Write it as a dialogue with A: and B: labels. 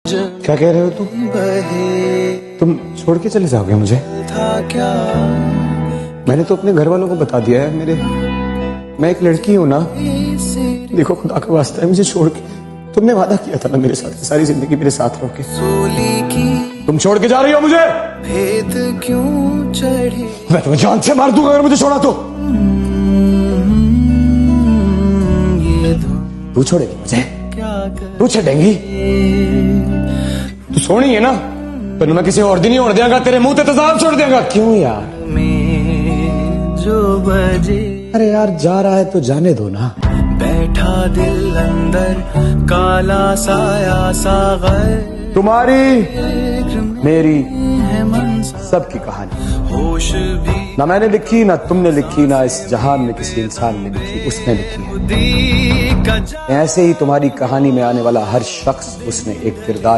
A: क्या कह रहे हो तुम छोड़ के चले जाओगे मुझे? मैंने तो अपने घर वालों को बता दिया है, मैं एक लड़की हूं ना। देखो खुदा का वास्ता है, मुझे छोड़ के, तुमने वादा किया था ना मेरे साथ, सारी जिंदगी मेरे साथ रहोगे। तुम छोड़ के जा रही हो मुझे? भेद क्यों चढ़े? मैं तुम्हें जान से मार दूंगा अगर मुझे छोड़ा तो। तू छोड़ेगी मुझे? तू छेड़ेंगी? तू सोनी है ना, पर मैं किसी और दिन ही उड़ देगा, तेरे मुंह पे तेजाब छोड़ देगा। क्यों यार? जो बजे, अरे यार जा रहा है तो जाने दो ना। बैठा दिल अंदर काला साया सागर, तुम्हारी मेरी सबकी कहानी होश भी ना मैंने लिखी, ना तुमने लिखी, ना इस जहान में किसी इंसान ने लिखी, उसने लिखी है। ऐसे ही तुम्हारी कहानी में आने वाला हर शख्स, उसने एक किरदार